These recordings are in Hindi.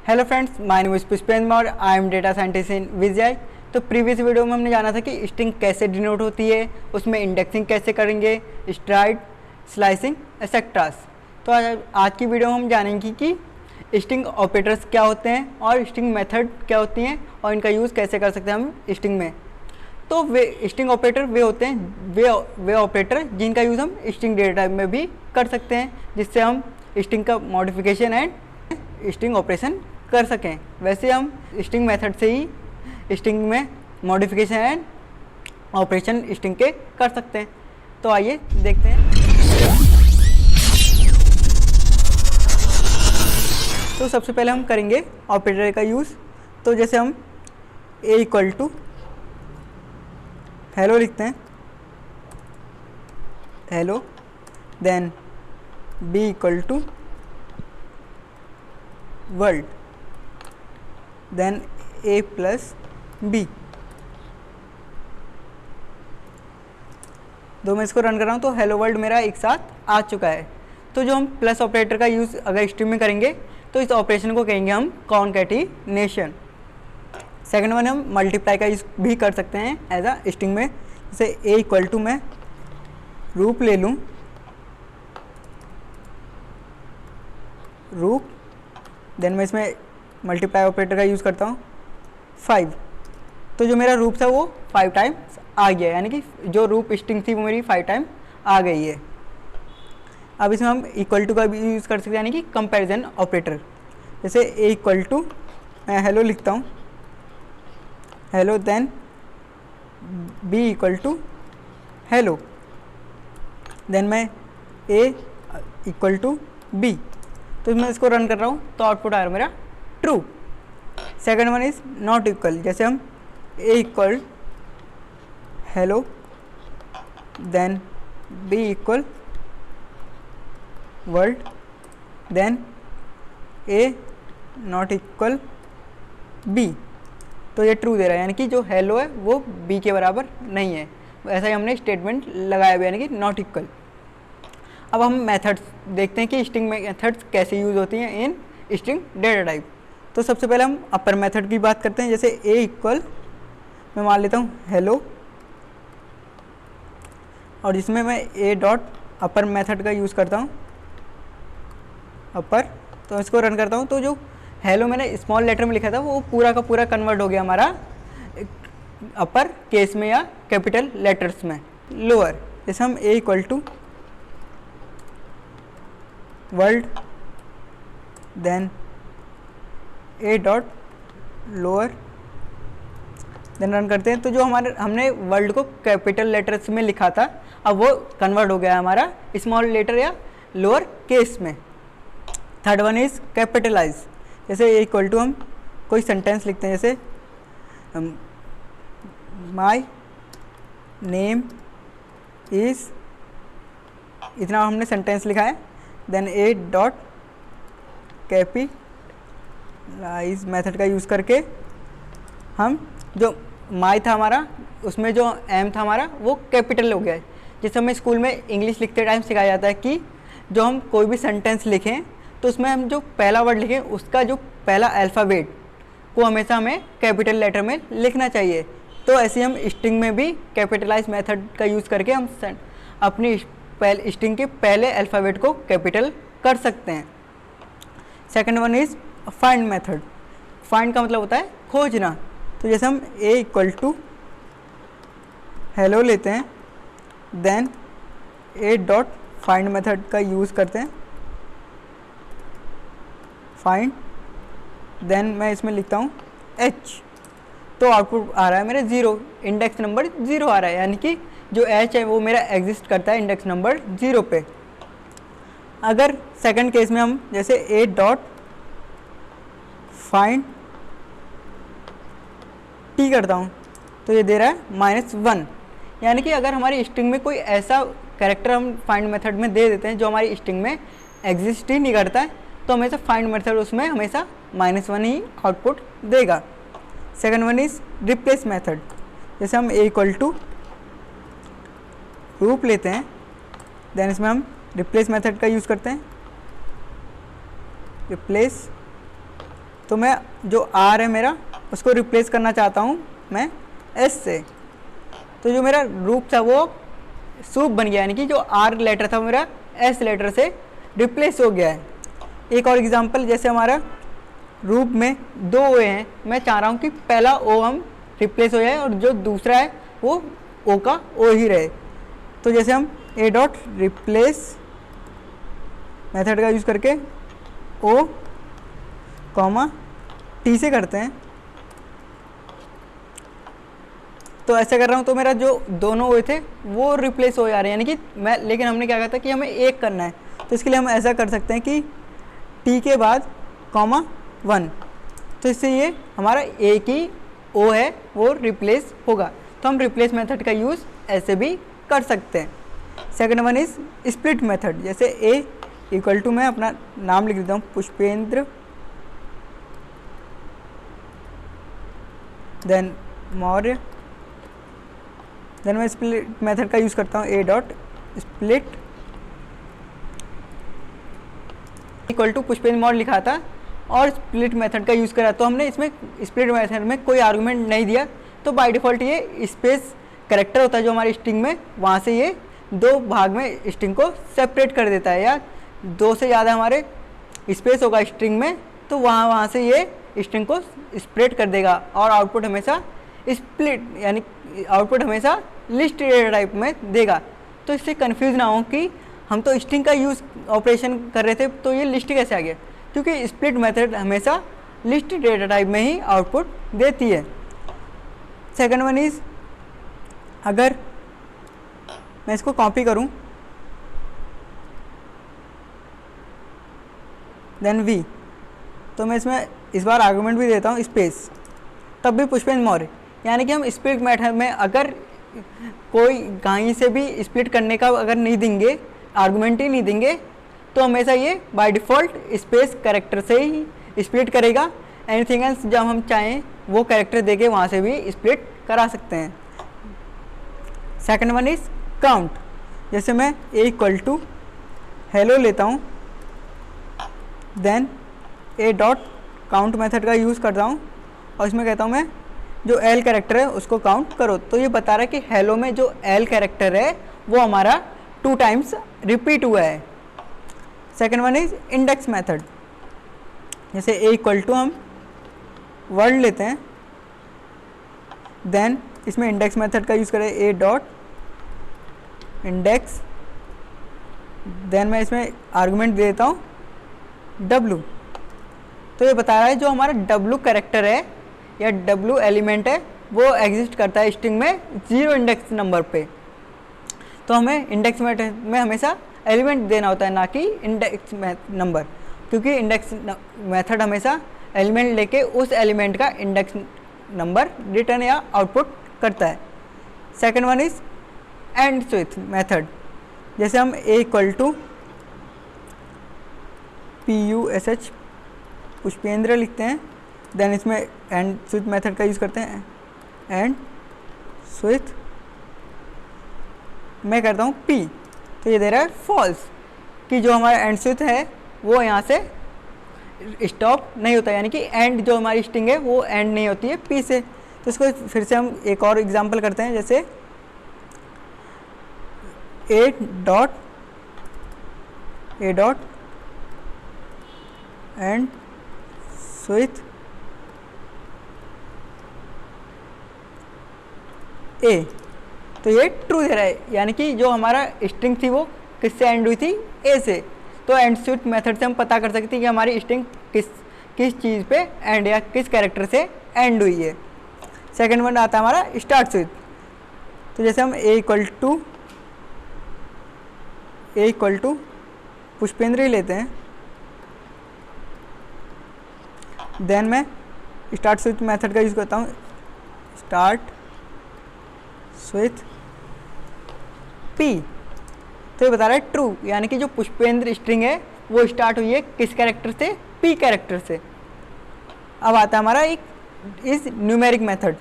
Hello friends, my name is Pushpendra और I am data scientist in Vijay. तो प्रीवियस वीडियो में हमने जाना था कि स्ट्रिंग कैसे डिनोट होती है, उसमें इंडेक्सिंग कैसे करेंगे, स्ट्राइड, स्लाइसिंग एक्सेट्रास। तो आज की वीडियो में हम जानेंगे कि स्ट्रिंग ऑपरेटर्स क्या होते हैं और स्ट्रिंग मेथड क्या होती हैं और इनका यूज़ कैसे कर सकते हैं हम स्ट्रिंग में। तो वे स्ट्रिंग ऑपरेटर वे होते हैं वे ऑपरेटर जिनका यूज़ हम स्ट्रिंग डेटा टाइप में भी कर सकते हैं, जिससे हम स्ट्रिंग का मॉडिफिकेशन एंड स्ट्रिंग ऑपरेशन कर सकें। वैसे हम स्ट्रिंग मेथड से ही स्ट्रिंग में मॉडिफिकेशन एंड ऑपरेशन स्ट्रिंग के कर सकते हैं। तो आइए देखते हैं। तो सबसे पहले हम करेंगे ऑपरेटर का यूज़। तो जैसे हम a इक्वल टू हेलो लिखते हैं, hello, then b equal to world, then a plus b। दो मैं इसको रन कर रहा हूँ तो हेलो वर्ल्ड मेरा एक साथ आ चुका है। तो जो हम प्लस ऑपरेटर का यूज़ अगर स्ट्रिंग में करेंगे तो इस ऑपरेशन को कहेंगे हम कॉनकैटिनेशन। सेकंड वन हम मल्टीप्लाई का यूज़ भी कर सकते हैं एज अ स्ट्रिंग में। जैसे a इक्वल टू मैं रूप ले लूँ, रूप, देन मैं इसमें मल्टीप्लाई ऑपरेटर का यूज़ करता हूँ 5। तो जो मेरा रूप था वो 5 टाइम्स आ गया, यानी कि जो रूप स्ट्रिंग थी वो मेरी 5 टाइम आ गई है। अब इसमें हम इक्वल टू का भी यूज़ कर सकते हैं, यानी कि कंपैरिजन ऑपरेटर। जैसे a इक्वल टू मैं हेलो लिखता हूँ, hello, then b equal to hello, then मैं a इक्वल टू b। तो मैं इसको रन कर रहा हूँ तो आउटपुट आ रहा है मेरा true. Second one is not equal. जैसे हम a equal hello, then b equal world, then a not equal b। तो ये ट्रू दे रहा है, यानी कि जो हेलो है वो b के बराबर नहीं है। ऐसा ही हमने स्टेटमेंट लगाया हुआ, यानी कि नॉट इक्वल। अब हम मेथड्स देखते हैं कि स्ट्रिंग मेथड्स कैसे यूज़ होती हैं इन स्ट्रिंग डेटा टाइप। तो सबसे पहले हम अपर मेथड की बात करते हैं। जैसे a इक्वल मैं मान लेता हूँ हेलो, और जिसमें मैं a डॉट अपर मेथड का यूज़ करता हूँ, अपर। तो इसको रन करता हूँ तो जो हेलो मैंने स्मॉल लेटर में लिखा था वो पूरा का पूरा कन्वर्ट हो गया हमारा अपर केस में या कैपिटल लेटर्स में लोअर। जैसे हम a equal to world, then a dot lower, then run करते हैं तो जो हमने वर्ल्ड को कैपिटल लेटर्स में लिखा था अब वो कन्वर्ट हो गया हमारा स्मॉल लेटर या लोअर केस में। Third one is capitalize. जैसे a इक्वल टू हम कोई सेंटेंस लिखते हैं, जैसे माई नेम इज, इतना हमने सेंटेंस लिखा है, then a dot capitalize method का यूज़ करके हम जो माई था हमारा उसमें जो एम था हमारा वो कैपिटल हो गया है। जैसे हमें स्कूल में इंग्लिश लिखते टाइम सिखाया जाता है कि जो हम कोई भी सेंटेंस लिखें तो उसमें हम जो पहला वर्ड लिखें उसका जो पहला अल्फ़ाबेट को हमेशा हमें कैपिटल लेटर में लिखना चाहिए। तो ऐसे हम स्ट्रिंग में भी कैपिटलाइज मेथड का यूज़ करके हम अपनी स्ट्रिंग के पहले अल्फ़ाबेट को कैपिटल कर सकते हैं। Second one is find method. Find का मतलब होता है खोजना। तो जैसे हम a इक्वल टू हेलो लेते हैं, then a dot find method का यूज़ करते हैं, फाइंड, देन मैं इसमें लिखता हूँ h। तो आउटपुट आ रहा है मेरे 0, इंडेक्स नंबर 0 आ रहा है, यानी कि जो h है वो मेरा एग्जिस्ट करता है इंडेक्स नंबर 0 पे। अगर सेकंड केस में हम जैसे a डॉट फाइंड t करता हूँ तो ये दे रहा है -1, यानी कि अगर हमारी स्ट्रिंग में कोई ऐसा कैरेक्टर हम फाइंड मेथड में दे देते हैं जो हमारी स्ट्रिंग में एग्जिस्ट ही नहीं करता है तो हमेशा फाइंड मेथड उसमें हमेशा -1 ही आउटपुट देगा। Second one is replace method. जैसे हम a इक्वल टू रूप लेते हैं, देन इसमें हम रिप्लेस मेथड का यूज़ करते हैं, रिप्लेस तो मैं जो आर है मेरा उसको रिप्लेस करना चाहता हूँ मैं एस से। तो जो मेरा रूप था वो सूप बन गया, यानी कि जो आर लेटर था मेरा एस लेटर से रिप्लेस हो गया है। एक और एग्जांपल, जैसे हमारा रूप में 2 ओ हैं, मैं चाह रहा हूँ कि पहला ओ हम रिप्लेस हो जाए और जो दूसरा है वो ओ का ओ ही रहे। तो जैसे हम ए डॉट रिप्लेस मेथड का यूज़ करके ओ कॉमा टी से करते हैं। तो ऐसा कर रहा हूँ तो मेरा जो दोनों ओ थे वो रिप्लेस हो जा रहे हैं, यानी कि मैं, लेकिन हमने क्या कहा था कि हमें एक करना है, तो इसके लिए हम ऐसा कर सकते हैं कि टी के बाद कॉमा 1, तो इससे ये हमारा एक ही ओ है वो रिप्लेस होगा। तो हम रिप्लेस मेथड का यूज़ ऐसे भी कर सकते हैं। Second one is split method. जैसे ए इक्वल टू, मैं अपना नाम लिख देता हूँ पुष्पेंद्र, देन मौर्य, देन मैं स्प्लिट मेथड का यूज़ करता हूँ a dot split equal to Pushpendra Maurya लिखा था और स्प्लिट मेथड का यूज़ करा। तो हमने इसमें स्प्लिट मेथड में कोई आर्गुमेंट नहीं दिया, तो बाय डिफ़ॉल्ट ये स्पेस करेक्टर होता है जो हमारी स्ट्रिंग में, वहाँ से ये 2 भाग में स्ट्रिंग को सेपरेट कर देता है, या 2 से ज़्यादा हमारे स्पेस होगा स्ट्रिंग में तो वहाँ से ये स्ट्रिंग को स्प्रेड कर देगा और आउटपुट हमेशा स्प्लिट, यानी आउटपुट हमेशा लिस्ट डेटा टाइप में देगा। तो इससे कंफ्यूज ना हो कि हम तो स्ट्रिंग का यूज़ ऑपरेशन कर रहे थे तो ये लिस्ट कैसे आ गया, क्योंकि स्प्लिट मेथड हमेशा लिस्ट डेटा टाइप में ही आउटपुट देती है। सेकंड वन इज, अगर मैं इसको कॉपी करूं देन वी, तो मैं इसमें इस बार आर्गुमेंट भी देता हूं स्पेस, तब भी पुष्पेंद्र मौर्य, यानी कि हम स्प्लिट मेथड में अगर कोई कहीं से भी स्प्लिट करने का अगर नहीं देंगे, आर्गुमेंट ही नहीं देंगे, तो हमेशा ये बाय डिफ़ॉल्ट स्पेस कैरेक्टर से ही स्प्लिट करेगा। एनीथिंग एल्स जब हम चाहें वो कैरेक्टर देके वहाँ से भी स्प्लिट करा सकते हैं। Second one is count. जैसे मैं ए इक्वल टू हेलो लेता हूँ, then a dot count method का यूज़ करता हूँ और इसमें कहता हूँ मैं जो एल कैरेक्टर है उसको काउंट करो। तो ये बता रहा है कि हेलो में जो एल कैरेक्टर है वो हमारा 2 टाइम्स रिपीट हुआ है। Second one is index method. जैसे ए इक्वल टू हम वर्ड लेते हैं, देन इसमें इंडेक्स मेथड का यूज़ करें ए डॉट इंडेक्स, देन मैं इसमें आर्गुमेंट दे देता हूँ डब्लू। तो ये बता रहा है जो हमारा डब्लू कैरेक्टर है या डब्लू एलिमेंट है वो एग्जिस्ट करता है स्ट्रिंग में 0 इंडेक्स नंबर पे। तो हमें इंडेक्स मेथड में हमेशा एलिमेंट देना होता है, ना कि इंडेक्स नंबर, क्योंकि इंडेक्स मेथड हमेशा एलिमेंट लेके उस एलिमेंट का इंडेक्स नंबर रिटर्न या आउटपुट करता है। Second one is and switch method. जैसे हम ए इक्वल टू PUSH पुष्पेंद्र लिखते हैं, देन इसमें एंड स्विच मेथड का यूज़ करते हैं, एंड स्विच मैं करता हूँ P, तो ये दे रहा है फॉल्स, कि जो हमारा एंड स्विच है वो यहाँ से स्टॉप नहीं होता, यानी कि एंड जो हमारी स्ट्रिंग है वो एंड नहीं होती है P से। तो इसको फिर से हम एक और एग्जांपल करते हैं, जैसे ए डॉट एंड स्विच ए, तो ये ट्रू दे रहा है, यानी कि जो हमारा स्ट्रिंग थी वो किससे एंड हुई थी, ए से। तो एंड स्विच मेथड से हम पता कर सकते हैं कि हमारी स्ट्रिंग किस चीज़ पे एंड या किस कैरेक्टर से एंड हुई है। सेकंड वन आता है हमारा स्टार्ट स्विच। तो जैसे हम ए इक्वल टू पुष्पेंद्र ही लेते हैं, देन मैं स्टार्ट स्विच मेथड का यूज़ करता हूँ स्टार्ट स्विच P, तो ये बता रहा है ट्रू, यानी कि जो पुष्पेंद्र स्ट्रिंग है वो स्टार्ट हुई है किस कैरेक्टर से, P कैरेक्टर से। अब आता है हमारा एक इज न्यूमेरिक मेथड।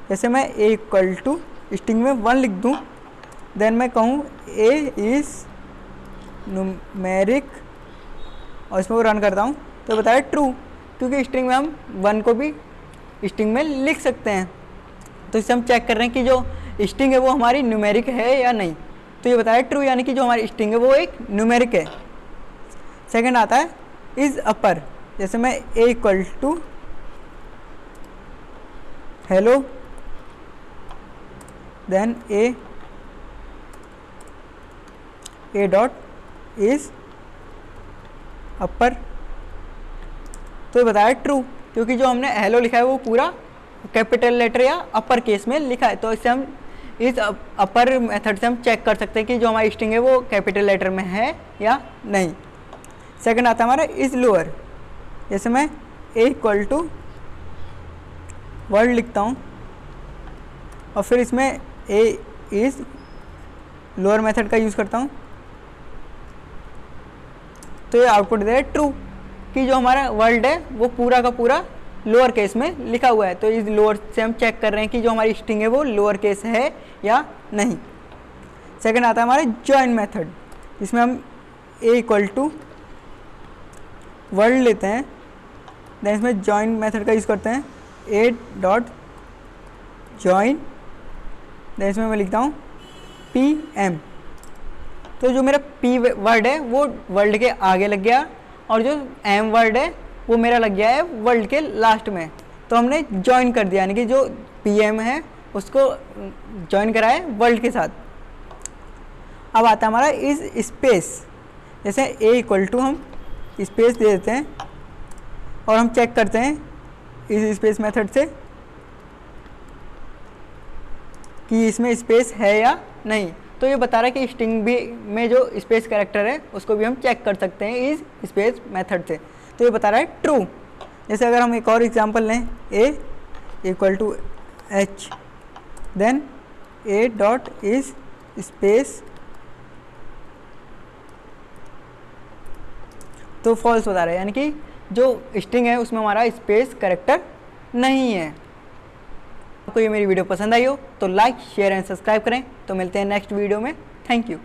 जैसे मैं ए इक्वल टू स्ट्रिंग में 1 लिख दूँ, देन मैं कहूँ ए इज न्यूमेरिक और इसमें वो रन करता हूँ, तो बता रहा है ट्रू, क्योंकि स्ट्रिंग में हम 1 को भी स्ट्रिंग में लिख सकते हैं। तो इससे हम चेक कर रहे हैं कि जो स्ट्रिंग है वो हमारी न्यूमेरिक है या नहीं। तो ये बताया ट्रू, यानी कि जो हमारी स्ट्रिंग है वो एक न्यूमेरिक है। सेकंड आता है इज़ अपर। जैसे मैं a equal to hello then a dot is upper, तो ये बताया ट्रू, क्योंकि जो हमने हेलो लिखा है वो पूरा कैपिटल लेटर या अपर केस में लिखा है। तो इससे हम इस अपर मेथड से हम चेक कर सकते हैं कि जो हमारी स्ट्रिंग है वो कैपिटल लेटर में है या नहीं। सेकंड आता है हमारा इज लोअर। जैसे मैं ए इक्वल टू वर्ड लिखता हूँ और फिर इसमें ए इज लोअर मेथड का यूज़ करता हूँ, तो ये आउटपुट दे रहा है ट्रू कि जो हमारा वर्ड है वो पूरा का पूरा लोअर केस में लिखा हुआ है। तो इस लोअर से हम चेक कर रहे हैं कि जो हमारी स्ट्रिंग है वो लोअर केस है या नहीं। सेकंड आता है हमारे जॉइन मेथड, जिसमें हम ए इक्वल टू वर्ड लेते हैं, देन इसमें जॉइन मेथड का यूज़ करते हैं, ए डॉट जॉइन, देन इसमें मैं लिखता हूँ पी एम। तो जो मेरा पी वर्ड है वो वर्ल्ड के आगे लग गया और जो एम वर्ड है वो मेरा लग गया है वर्ल्ड के लास्ट में। तो हमने जॉइन कर दिया, यानी कि जो पी एम है उसको जॉइन करा है वर्ल्ड के साथ। अब आता है हमारा इज स्पेस। जैसे ए इक्वल टू हम स्पेस दे देते हैं और हम चेक करते हैं इस स्पेस मेथड से कि इसमें स्पेस है या नहीं। तो ये बता रहा है कि स्ट्रिंग भी में जो स्पेस कैरेक्टर है उसको भी हम चेक कर सकते हैं इस स्पेस मेथड से। तो ये बता रहा है ट्रू। जैसे अगर हम एक और एग्जांपल लें, a equal to h then a dot is space, तो फॉल्स बता रहा है, यानी कि जो स्ट्रिंग है उसमें हमारा स्पेस कैरेक्टर नहीं है। आपको ये मेरी वीडियो पसंद आई हो तो लाइक शेयर एंड सब्सक्राइब करें। तो मिलते हैं नेक्स्ट वीडियो में। Thank you.